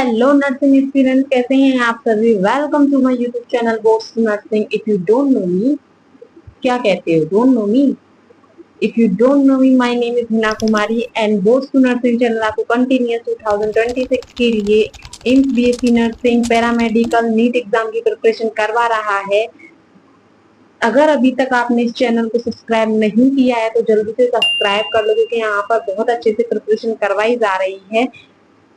Hello nursing student, कैसे हैं आप सभी। Welcome to my YouTube channel boards to nursing. If you don't know me, क्या कहते हो, don't know me. If you don't know me, my name is Hina Kumari and boards to nursing channel आपको continuous 2026 के लिए AIIMS BSc nursing, paramedical, NEET exam की preparation करवा रहा है। अगर अभी तक आपने इस चैनल को सब्सक्राइब नहीं किया है तो जल्दी से सब्सक्राइब कर लो, क्योंकि यहाँ पर बहुत अच्छे से प्रिपरेशन करवाई जा रही है।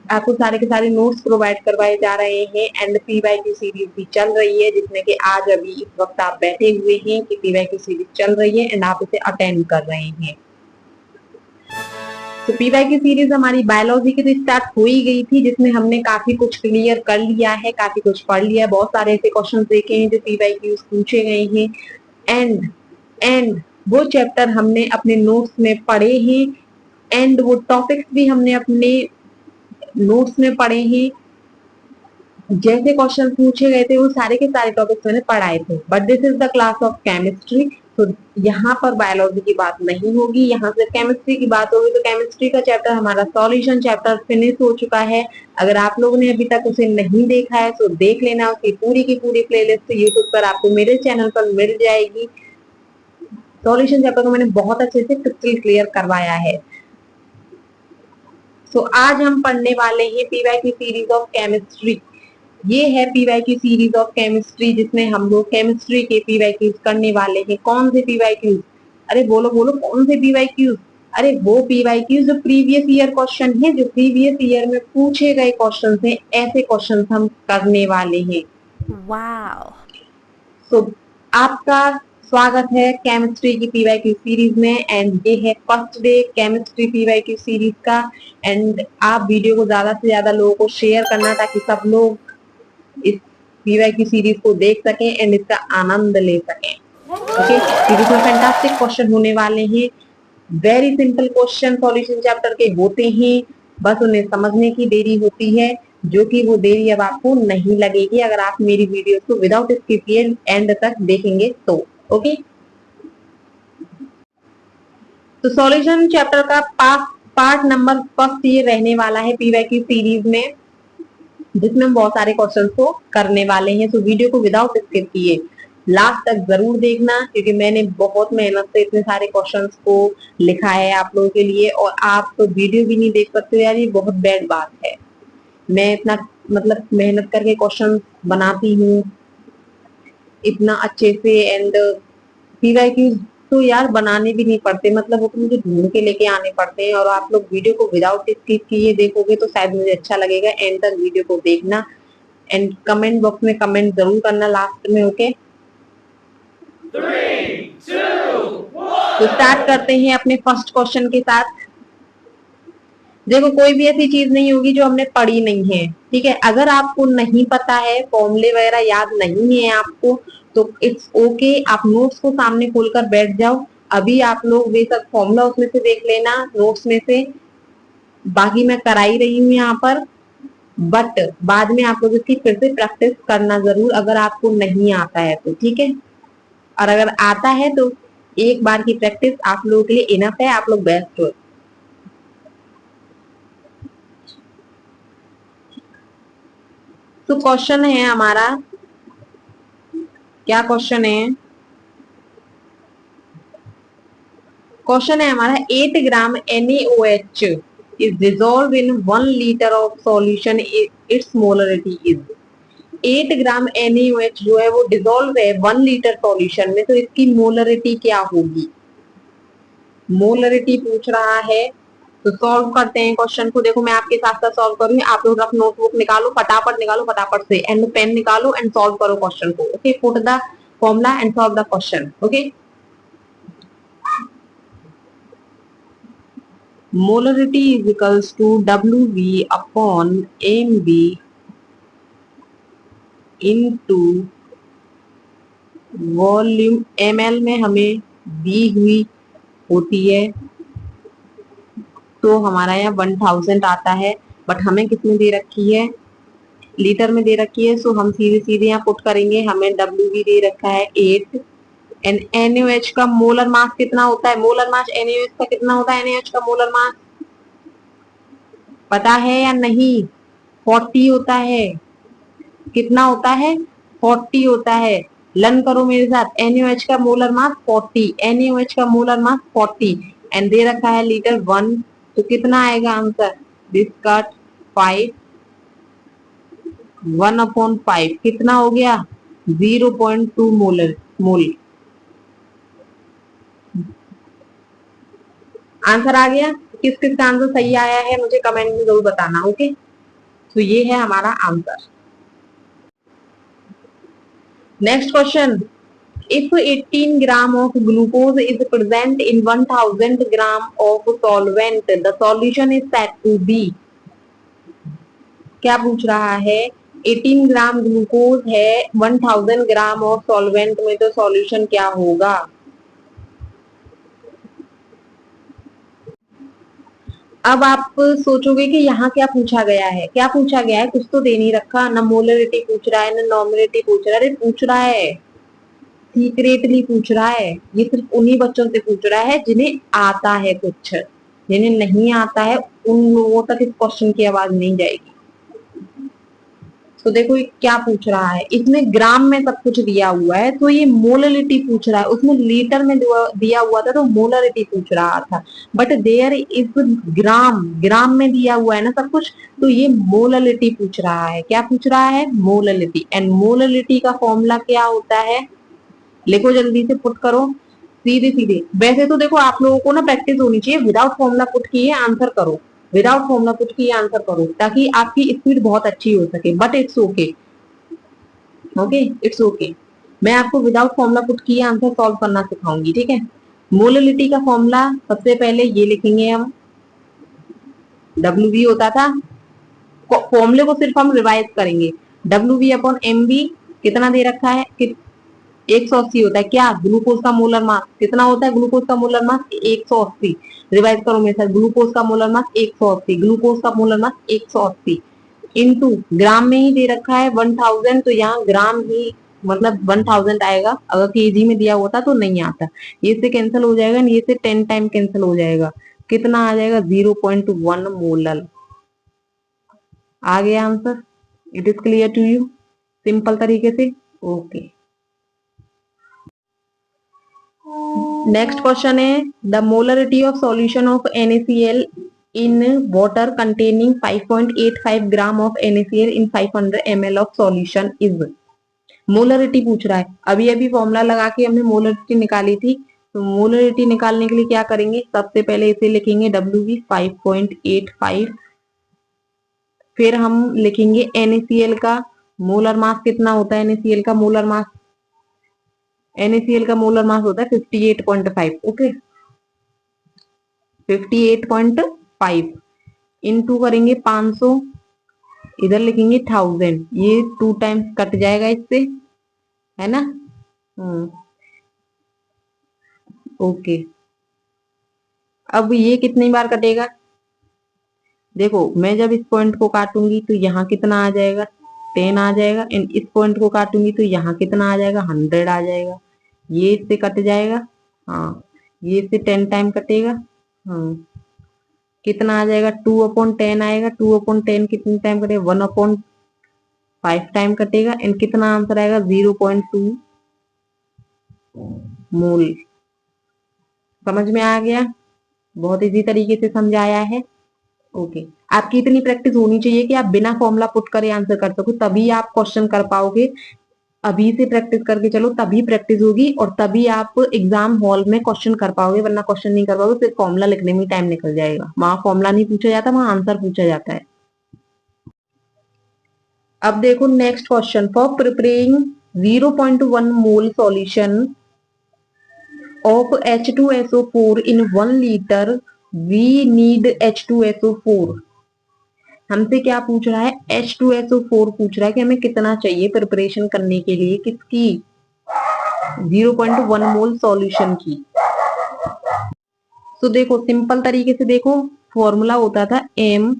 आपको सारे के सारे नोट्स प्रोवाइड करवाए जा रहे हैं एंड पीवाईक्यू सीरीज भी चल रही है, जिसमें कि आज अभी इस वक्त आप बैठे हुए हैं कि पीवाईक्यू सीरीज चल रही है एंड आप इसे अटेंड कर रहे हैं। तो पीवाईक्यू सीरीज हमारी बायोलॉजी की तो स्टार्ट हो ही गई थी, जिसमें हमने काफी कुछ क्लियर कर लिया है, काफी कुछ पढ़ लिया है। बहुत सारे ऐसे क्वेश्चन देखे हैं जो पीवाईक्यू पूछे गए हैं एंड वो चैप्टर हमने अपने नोट्स में पढ़े हैं एंड वो टॉपिक्स भी हमने अपने नोट्स में पढ़े हैं। जैसे क्वेश्चन पूछे गए थे वो सारे के सारे टॉपिक्स मैंने पढ़ाए थे। But this is the class of chemistry, तो यहाँ पर बायोलॉजी की बात नहीं होगी, यहाँ से केमिस्ट्री की बात होगी। तो केमिस्ट्री का चैप्टर हमारा सॉल्यूशन चैप्टर फिनिश हो चुका है। अगर आप लोगों ने अभी तक उसे नहीं देखा है तो देख लेना, उसकी पूरी की पूरी प्लेलिस्ट यूट्यूब पर आपको मेरे चैनल पर मिल जाएगी। सॉल्यूशन चैप्टर को मैंने बहुत अच्छे से क्रिस्टल क्लियर करवाया है। तो आज हम पढ़ने वाले हैं पीवाईक्यू सीरीज ऑफ केमिस्ट्री। ये है पीवाईक्यू सीरीज ऑफ केमिस्ट्री, जिसमें हम लोग केमिस्ट्री के पीवाईक्यूज करने वाले हैं। कौन से पीवाईक्यूज? अरे बोलो बोलो, कौन से पीवाईक्यूज? अरे वो पीवाईक्यूज जो प्रीवियस ईयर क्वेश्चन है, जो प्रीवियस ईयर में पूछे गए क्वेश्चन हैं, ऐसे क्वेश्चन हम करने वाले हैं। वाओ। तो आपका स्वागत है केमिस्ट्री की पीवाईक्यू सीरीज में एंड ये है first day chemistry PYQ series का। एंड आप वीडियो को ज्यादा से ज्यादा लोगों को शेयर करना, ताकि सब लोग इस पीवाईक्यू सीरीज को देख सकें एंड इसका आनंद ले सकें। ओके, इसमें फैंटास्टिक क्वेश्चन होने वाले हैं। Very simple question solution chapter के होते हैं, बस उन्हें समझने की देरी होती है, जो कि वो देरी अब आपको नहीं लगेगी अगर आप मेरी वीडियो को विदाउट स्किप किए एंड तक देखेंगे तो। ओके, तो सॉल्यूशन चैप्टर का पार्ट नंबर फर्स्ट ये रहने वाला है पीवाईक्यू सीरीज में, जिसमें हम बहुत सारे क्वेश्चन को करने वाले हैं। तो वीडियो को विदाउट स्किप किए लास्ट तक जरूर देखना, क्योंकि मैंने बहुत मेहनत से इतने सारे क्वेश्चंस को लिखा है आप लोगों के लिए, और आप तो वीडियो भी नहीं देख सकते हो यार, ये बहुत बैड बात है। मैं इतना मतलब मेहनत करके क्वेश्चन बनाती हूँ इतना अच्छे से एंड पीवाईक्यू तो यार बनाने भी नहीं पड़ते, मतलब वो तो मुझे ढूंढ के लेके आने पड़ते हैं। और आप लोग वीडियो को विदाउट स्किप किए देखोगे तो शायद मुझे अच्छा लगेगा। एंड तक वीडियो को देखना एंड कमेंट बॉक्स में कमेंट जरूर करना लास्ट में। ओके, 3, 2, 1 तो स्टार्ट करते हैं अपने फर्स्ट क्वेश्चन के साथ। देखो, कोई भी ऐसी चीज नहीं होगी जो हमने पढ़ी नहीं है, ठीक है। अगर आपको नहीं पता है, फॉर्मूले वगैरह याद नहीं है आपको, तो इट्स ओके, आप नोट्स को सामने खोलकर बैठ जाओ। अभी आप लोग बेशक फॉर्मूला उसमें से देख लेना नोट्स में से, बाकी मैं कराई रही हूँ यहाँ पर, बट बाद में आप लोग इसकी फिर से प्रैक्टिस करना जरूर, अगर आपको नहीं आता है तो, ठीक है। और अगर आता है तो एक बार की प्रैक्टिस आप लोगों के लिए इनफ है, आप लोग बेस्ट हो। तो क्वेश्चन है हमारा, क्या क्वेश्चन है? क्वेश्चन है हमारा 8 ग्राम NaOH is dissolved in 1 liter of solution, its molarity is। 8 gram NaOH जो है वो डिजोल्व है 1 लीटर सॉल्यूशन में, तो इसकी मोलरिटी क्या होगी? मोलरिटी पूछ रहा है। तो सॉल्व करते हैं क्वेश्चन को। देखो, मैं आपके साथ साथ सॉल्व करूंगी, आप लोग रफ नोटबुक निकालो, फटाफट निकालो फटाफट से, एंड पेन निकालो एंड सॉल्व करो क्वेश्चन को। Okay, put the formula and solve the question. Okay, molarity is equals to WV upon MB into volume. ml में हमें दी हुई होती है, तो हमारा यहाँ 1000 आता है, बट हमें कितनी दे रखी है? लीटर में दे रखी है। सो हम सीधे सीधे यहाँ पुट करेंगे, हमें WV दे रखा है 8 एंड NaOH का मोलर मास कितना होता है? मोलर मास NaOH का कितना होता है? NaOH का मोलर मास पता है या नहीं? 40 होता है। कितना होता है? 40 होता है। लर्न करो मेरे साथ। NaOH का मोलर मास 40, NaOH का मोलर मास 40 एंड दे रखा है लीटर 1, तो कितना आएगा आंसर? दिस कट 5, 1/5 कितना हो गया? 0.2 मोल। आंसर आ गया? किस किस का आंसर सही आया है मुझे कमेंट में जरूर बताना। ओके, तो ये है हमारा answer. Next question, if 18 gram of glucose is present in 1000 gram of solvent, the solution is said to be। क्या पूछ रहा है? 18 ग्राम ग्लूकोज है 1000 ग्राम ऑफ सॉल्वेंट में, तो सॉल्यूशन क्या होगा? अब आप सोचोगे कि यहाँ क्या पूछा गया है, क्या पूछा गया है? कुछ तो दे नहीं रखा, ना मोलरिटी पूछ रहा है ना नॉमिनलिटी पूछ रहा है। अरे पूछ रहा है, सीक्रेटली पूछ रहा है। ये सिर्फ उन्हीं बच्चों से पूछ रहा है जिन्हें आता है कुछ, जिन्हें नहीं आता है उन लोगों तक इस क्वेश्चन की आवाज नहीं जाएगी। तो देखो ये क्या पूछ रहा है, इसमें ग्राम में सब कुछ दिया हुआ है, तो ये मोलरिटी पूछ रहा है। उसमें लीटर में दिया हुआ था तो मोलरिटी पूछ रहा था, बट देयर इज ग्राम, ग्राम में दिया हुआ है ना सब कुछ, तो ये मोलरिटी पूछ रहा है। क्या पूछ रहा है? मोलरिटी। एंड मोलरिटी का फॉर्मूला क्या होता है? लिखो जल्दी से, पुट करो सीधे सीधे। वैसे तो देखो आप लोगों को ना प्रैक्टिस होनी चाहिए, विदाउट फॉर्मूला पुट किए आंसर करो, विदाउट फॉर्मूला पुट किए आंसर करो, ताकि आपकी स्पीड बहुत अच्छी हो सके। But it's okay, okay it's okay. मैं आपको विदाउट फॉर्मूला पुट किए आंसर सॉल्व करना सिखाऊंगी, ठीक है। मोलरिटी का फॉर्मूला सबसे पहले ये लिखेंगे हम, WV होता था, फॉर्मूले को सिर्फ हम रिवाइज करेंगे। WV/MV कितना दे रखा है? 180 होता है। क्या? ग्लूकोज का मोलर मास कितना होता है? ग्लूकोज का मोलर मास 180। रिवाइज करो मेरे साथ, ग्लूकोज का मोलर मास 180, ग्लूकोज का मोलर मास 180 इनटू ग्राम में ही दे रखा है 1000, तो यहाँ ग्राम ही मतलब 1000 आएगा। अगर केजी में दिया होता तो नहीं आता। ये से कैंसिल हो जाएगा, ये से 10 टाइम कैंसिल हो जाएगा। कितना आ जाएगा? 0.1 मोलर। आ गया answer? It is clear to you? Simple तरीके से। ओके, नेक्स्ट क्वेश्चन है, the molarity of solution of NaCl in water containing 5.85 gram of NaCl in 500 ml of solution is. Molarity पूछ रहा है। अभी अभी फॉर्मूला लगा के हमने मोलरिटी निकाली थी, तो मोलरिटी निकालने के लिए क्या करेंगे? सबसे पहले इसे लिखेंगे WV 5.85, फिर हम लिखेंगे NaCl का मोलर मास कितना होता है? NaCl का मोलर मास, NaCl का मोलर मास होता है 58.5। ओके, 58.5 इनटू करेंगे 500, इधर लिखेंगे 1000, ये 2 टाइम्स कट जाएगा इससे, है ना। ओके, अब ये कितनी बार कटेगा? देखो मैं जब इस पॉइंट को काटूंगी तो यहाँ कितना आ जाएगा? 10 आ जाएगा। एंड इस पॉइंट को काटूंगी तो यहाँ कितना आ जाएगा? 100 आ जाएगा। ये इससे कट जाएगा, हाँ, ये इससे 10 टाइम कटेगा, हाँ, कितना आ जाएगा? 2/10 आएगा। 2/10 कितने टाइम कटेगा? 1/5 टाइम कटेगा। एंड कितना आंसर आएगा? 0.2 मोल। समझ में आ गया? बहुत इजी तरीके से समझाया है। ओके, आपकी इतनी प्रैक्टिस होनी चाहिए कि आप बिना फॉर्मूला पुट करे आंसर कर सको, तभी आप क्वेश्चन कर पाओगे। अभी से प्रैक्टिस करके चलो, तभी प्रैक्टिस होगी और तभी आप एग्जाम हॉल में क्वेश्चन कर पाओगे, वरना क्वेश्चन नहीं कर पाओगे, फिर फॉर्मूला लिखने में टाइम निकल जाएगा। वहां फॉर्मूला नहीं पूछा जाता, वहां आंसर पूछा जाता है। अब देखो next question, for preparing 0.1 mole solution of H2SO4 in 1 liter, we need H2SO4। हमसे क्या पूछ रहा है? H2SO4 पूछ रहा है कि हमें कितना चाहिए प्रिपरेशन करने के लिए, किसकी? 0.1 मोल सॉल्यूशन की। तो देखो सिंपल तरीके से देखो, फॉर्मूला होता था M,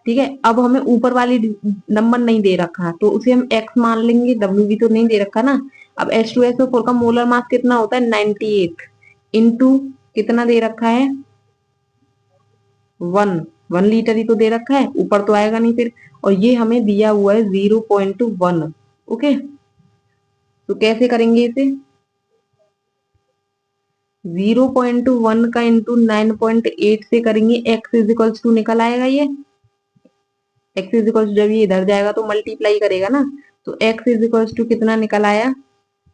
ठीक है। अब हमें ऊपर वाली नंबर नहीं दे रखा, तो उसे हम x मान लेंगे, WV तो नहीं दे रखा ना। अब H2SO4 का मोलर मास कितना होता है? 98 इनटू कितना दे रखा है? 1, 1 लीटर ही तो दे रखा है, ऊपर तो आएगा नहीं फिर। और ये हमें दिया हुआ है 0.1। ओके, तो कैसे करेंगे इसे? 0.1 का इंटू 9.8 से करेंगे, x इज इक्वल्स टू निकल आएगा ये। x इज इक्वल्स जब ये इधर जाएगा तो मल्टीप्लाई करेगा ना, तो x इज इक्वल्स टू कितना निकल आया?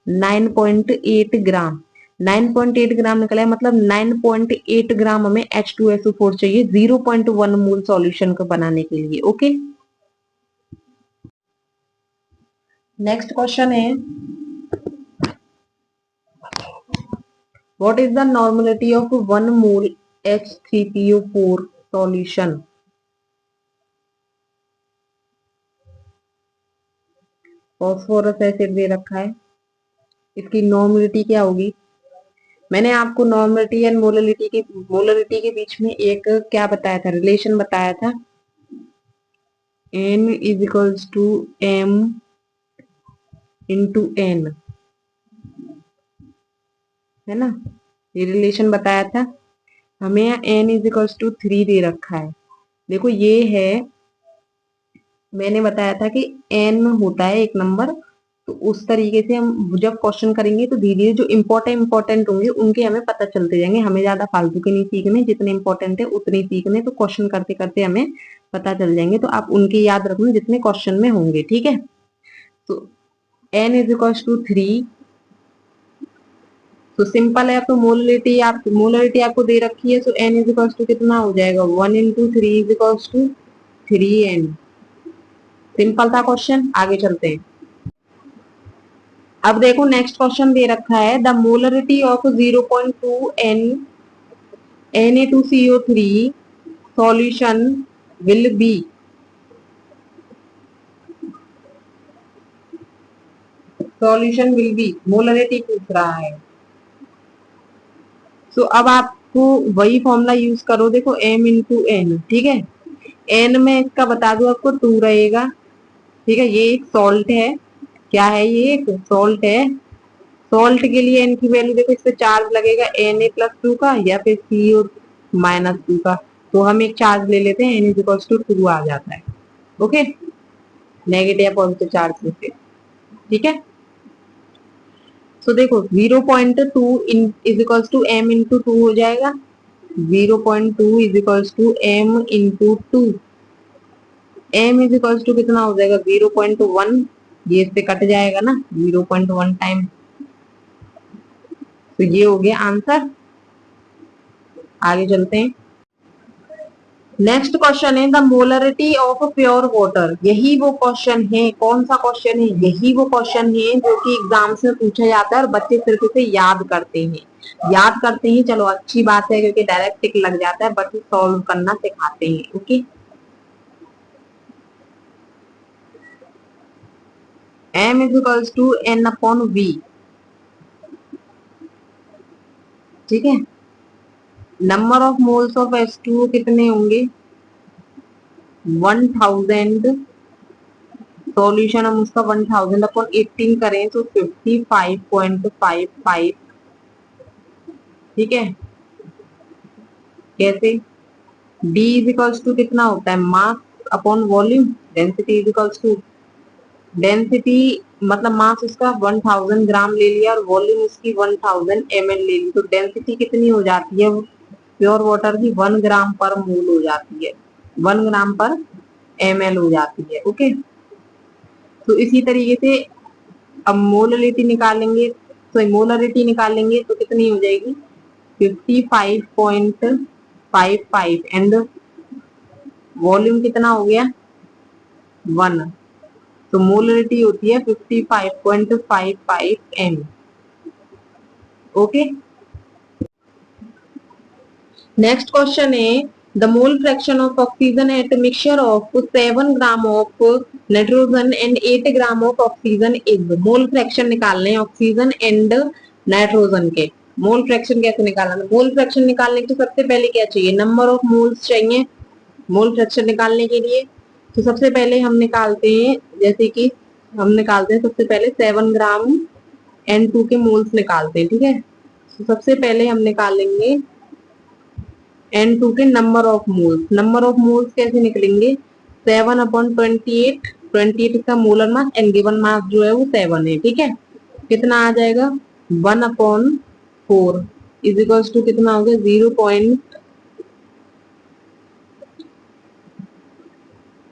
9.8 ग्राम। 9.8 ग्राम निकला है, मतलब 9.8 ग्राम हमें H2SO4 चाहिए 0.1 मोल सॉल्यूशन को बनाने के लिए। ओके, नेक्स्ट क्वेश्चन है, what is the normality of 1 mole H3PO4 solution? Phosphorus acid दे रखा है, इसकी नॉर्मलिटी क्या होगी? मैंने आपको नॉर्मलिटी एंड मोलरिटी के बीच में एक क्या बताया था, रिलेशन बताया था, N is equals to M into N, है ना, ये रिलेशन बताया था। हमें यहाँ N इज इक्वल्स टू 3 दे रखा है। देखो ये है, मैंने बताया था कि N होता है एक नंबर, तो उस तरीके से हम जब क्वेश्चन करेंगे तो धीरे धीरे जो इम्पोर्टेंट होंगे उनके हमें पता चलते जाएंगे। हमें ज्यादा फालतू के नहीं सीखने, जितने इंपॉर्टेंट है उतने ही सीखने, तो क्वेश्चन करते करते हमें पता चल जाएंगे। तो आप उनके याद रखना जितने क्वेश्चन में होंगे, ठीक है। तो N इज इक्वल टू 3, तो सिंपल है। तो मोलरिटी आपको दे रखी है, तो N इज इक्वल टू कितना हो जाएगा? 1 into 3 is equal to 3N। Simple था क्वेश्चन, आगे चलते हैं। अब देखो नेक्स्ट क्वेश्चन दे रखा है, the molarity of 0.2 Na2CO3 solution will be. Solution will be, molarity पूछ रहा है। तो अब आपको वही फॉर्मूला यूज करो, देखो M इंटू एन, ठीक है। N में इसका बता दो आपको 2 रहेगा, ठीक है। ये एक सॉल्ट है, क्या है ये? एक सॉल्ट है। सॉल्ट के लिए N की वैल्यू देखो, इस पे चार्ज लगेगा Na+2 का या फिर CO-2 का, तो हम एक चार्ज ले लेते हैं, N इज इक्वल टू 2 आ जाता है। ओके, नेगेटिव या पॉजिटिव चार्ज से, ठीक है। तो देखो 0.2 is equals to M into 2 हो जाएगा। 0.2 is equals to M into 2। M is equals to कितना हो जाएगा? 0.1, ये इससे कट जाएगा ना 0.1 टाइम, तो ये हो गया आंसर। आगे चलते हैं। नेक्स्ट क्वेश्चन है, the molarity of pure water. यही वो क्वेश्चन है, कौन सा क्वेश्चन है? यही वो क्वेश्चन है जो कि एग्जाम्स में पूछा जाता है और बच्चे सिर्फ इसे याद करते हैं। चलो अच्छी बात है, क्योंकि डायरेक्ट टिक लग जाता है, बट सॉल्व करना सिखाते हैं। Okay, M is equals to N upon V, ठीक है। Number of moles of H2O कितने होंगे? 1000। सॉल्यूशन हम उसका 1000 अपॉन 18 करें तो 55.55, ठीक है। कैसे? D इज इक्वल्स टू कितना होता है? Mass upon volume. Density is equals to, density मतलब मास उसका 1000 ग्राम ले लिया और वॉल्यूम उसकी 1000 ml ले ली, तो डेंसिटी कितनी हो जाती है प्योर वाटर की? 1 ग्राम पर मोल हो जाती है, 1 ग्राम पर ml हो जाती है। ओके, तो इसी तरीके से अब मोलरिटी निकालेंगे तो कितनी हो जाएगी? 55.55 एंड वॉल्यूम कितना हो गया? 1, तो मोलरिटी होती है 55.55 m। ओके, नेक्स्ट क्वेश्चन है, the mole fraction of oxygen at mixture of 7 gram of nitrogen and 8 gram of oxygen is. Mole fraction निकालने हैं ऑक्सीजन एंड नाइट्रोजन के। मोल फ्रैक्शन कैसे निकालना? मोल फ्रैक्शन निकालने के तो सबसे पहले क्या चाहिए? नंबर ऑफ मोल्स चाहिए मोल फ्रैक्शन निकालने के लिए। तो सबसे पहले हम निकालते हैं, जैसे कि हम निकालते हैं सबसे पहले 7 ग्राम N2 के मोल्स निकालते हैं, ठीक है। तो सबसे पहले हम निकालेंगे N2 के number of moles. Number of moles कैसे निकलेंगे? 7/28, 28 का molar mass and given mass जो है वो 7 है, ठीक है। कितना आ जाएगा? 1/4 इज इक्वल्स टू कितना हो गया?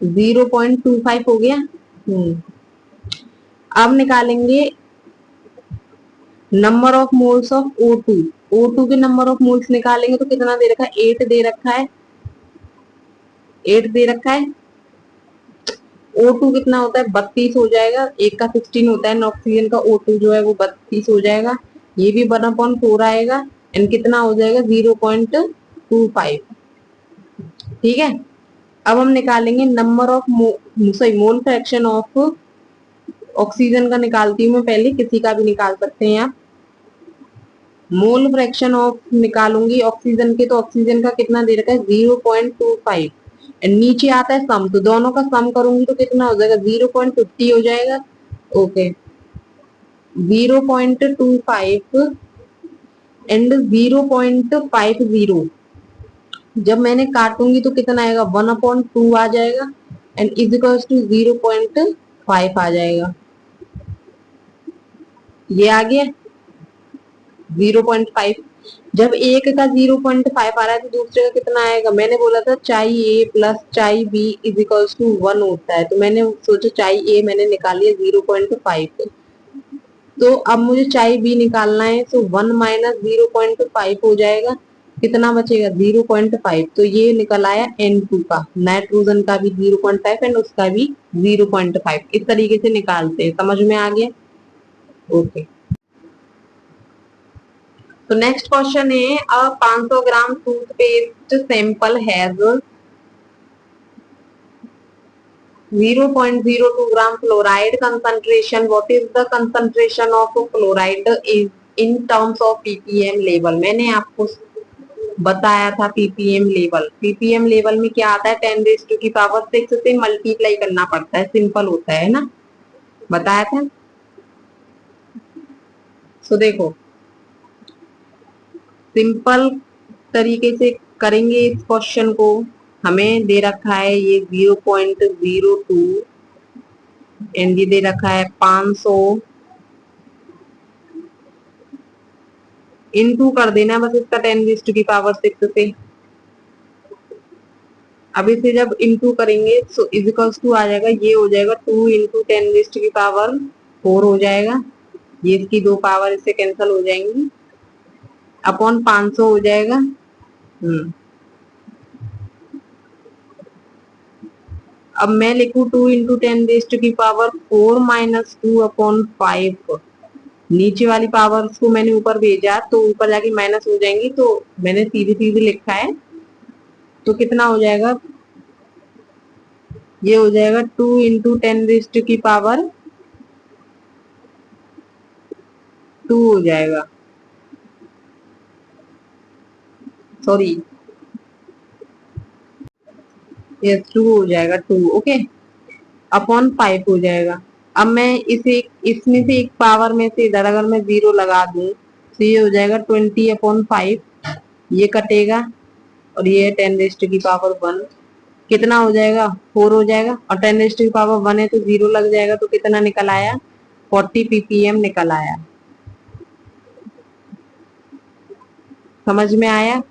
0.25 हो गया। अब निकालेंगे number of moles of O2। O2 के नंबर ऑफ मोल्स निकालेंगे तो कितना दे रखा है? 8 दे रखा है, 8 दे रखा है। O2 कितना होता है? 32 हो जाएगा। एक का 16 होता है, ऑक्सीजन का O2 जो है वो 32 हो जाएगा। ये भी 1/4 आएगा एंड कितना हो जाएगा? 0.25, ठीक है। अब हम निकालेंगे number of mole fraction of oxygen का निकालती हूँ मैं पहले, किसी का भी निकाल सकते हैं आप। मोल फ्रैक्शन ऑफ निकालूंगी ऑक्सीजन के, तो ऑक्सीजन का कितना दे रखा है? 0.25 एंड नीचे आता है सम, तो दोनों का सम करूंगी तो कितना हो जाएगा? 0.50 हो जाएगा। ओके, 0.25 एंड 0.50 जब मैंने काटूंगी तो कितना आएगा? 1/2 आ जाएगा एंड इज इक्वल्स टू 0.5 आ जाएगा। ये आ गया 0.5। जब एक का 0.5 आ रहा है तो दूसरे का कितना आएगा? मैंने बोला था चाई ए प्लस चाई बी इज इक्वल्स टू 1 होता है, तो मैंने सोचा चाई ए मैंने निकाल लिया 0.5। तो अब मुझे चाई बी निकालना है, तो 1 माइनस 0.5 हो जाएगा। कितना बचेगा? 0.5। तो ये निकल आया N2 का, नाइट्रोजन का भी 0.5 एंड उसका भी 0.5। इस तरीके से निकालते हैं। समझ में आ गया? ओके। तो नेक्स्ट क्वेश्चन है, 500 gram toothpaste sample has 0.02 gram fluoride concentration. What is the concentration of fluoride is in terms of ppm level? मैंने आपको बताया था ppm लेवल। ppm लेवल में क्या आता है? 10⁻⁶ से मल्टीप्लाई करना पड़ता है, सिंपल होता है ना, बताया था। सो देखो, सिंपल तरीके से करेंगे इस क्वेश्चन को। हमें दे रखा है ये 0.02 एंड ये दे रखा है 500, इनटू कर देना बस इसका 10⁻⁶ से। अब इसे जब इनटू करेंगे तो इज इक्वल्स टू आ जाएगा, ये हो जाएगा 2 इंटू 10⁻⁴ हो जाएगा। ये इसकी 2 पावर इससे कैंसिल हो जाएंगी, अपॉन 500 हो जाएगा। अब मैं लिखूं 2 इंटू 10⁻⁴ माइनस 2/5। नीचे वाली पावर्स को मैंने ऊपर भेजा तो ऊपर जाके माइनस हो जाएंगी, तो मैंने सीधे सीधे लिखा है। तो कितना हो जाएगा? ये हो जाएगा 2 इंटू 10⁻² हो जाएगा, सॉरी यस 2 हो जाएगा, 2 ओके, अपॉन 5 हो जाएगा। अब मैं इसे इसमें से एक पावर में से इधर अगर मैं 0 लगा दूं तो ये हो जाएगा 20/5। ये कटेगा और ये 10⁻⁴ कितना हो जाएगा? 4 हो जाएगा। और 10⁻⁴ है तो 0 लग जाएगा, तो कितना निकल आया? 40 ppm निकल आया। समझ में आया?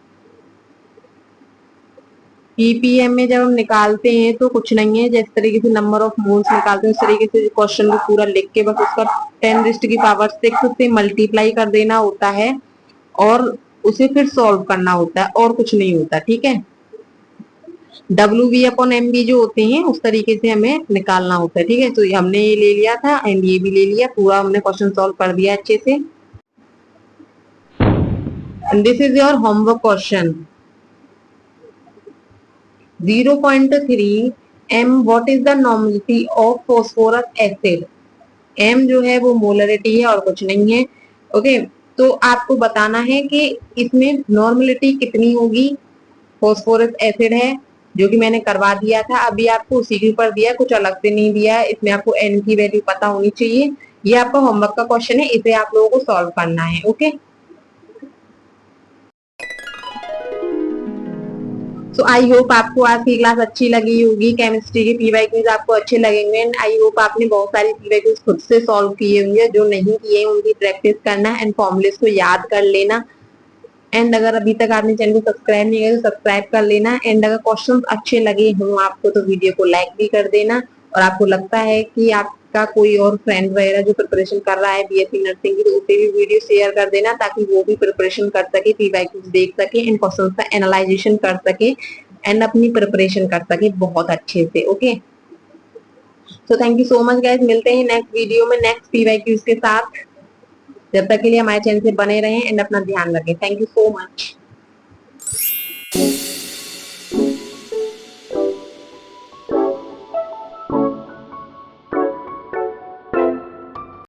पीपीएम में जब हम निकालते हैं तो कुछ नहीं है, जिस तरीके से नंबर ऑफ मोल्स निकालते हैं उस तरीके से क्वेश्चन को पूरा लिख के बस उसका 10⁻⁶ से मल्टीप्लाई कर देना होता है और उसे फिर सॉल्व करना होता है, और कुछ नहीं होता, ठीक है। WV/MB जो होते हैं उस तरीके से हमें निकालना होता है, ठीक है। तो हमने ये ले लिया था एंड ये भी ले लिया, पूरा हमने क्वेश्चन सॉल्व कर दिया अच्छे से। And this is your homework question. 0.3 m what is the normality of phosphorous acid? m जो है वो मोलरिटी है और कुछ नहीं है, ओके। तो आपको बताना है कि इसमें नॉर्मलिटी कितनी होगी। फॉस्फोरस एसिड है जो कि मैंने करवा दिया था, अभी आपको उसी के ऊपर दिया, कुछ अलग से नहीं दिया है। इसमें आपको n की वैल्यू पता होनी चाहिए। ये आपका होमवर्क का क्वेश्चन है, इसे आप लोगों को सॉल्व करना है, ओके। सो आई होप आपको आज की क्लास अच्छी लगी होगी। केमिस्ट्री के पीवाई क्यूज आपको अच्छे लगेंगे एंड आई होप आपने बहुत सारे पीवाई क्यूज खुद से सॉल्व किए होंगे। जो नहीं किए उनकी प्रैक्टिस करना एंड फॉर्मुलेस को याद कर लेना। एंड अगर अभी तक आपने चैनल को सब्सक्राइब नहीं किया तो सब्सक्राइब कर लेना। एंड अगर क्वेश्चन अच्छे लगे हों आपको तो वीडियो को लाइक भी कर देना। और आपको लगता है कि आपका कोई और फ्रेंड वगैरह जो प्रिपरेशन कर रहा है बीएससी नर्सिंग की तो उसे भी वीडियो शेयर कर देना ताकि वो भी प्रिपरेशन कर सके, पीवाईक्यूज देख सके एंड क्वेश्चन का एनालाइजेशन कर सके एंड अपनी प्रिपरेशन कर सके बहुत अच्छे से। Okay, so thank you so much guys. मिलते हैं नेक्स्ट वीडियो में नेक्स्ट पीवाईक्यूज के साथ। जब तक के लिए हमारे चैनल से बने रहें एंड अपना ध्यान रखें। Thank you so much.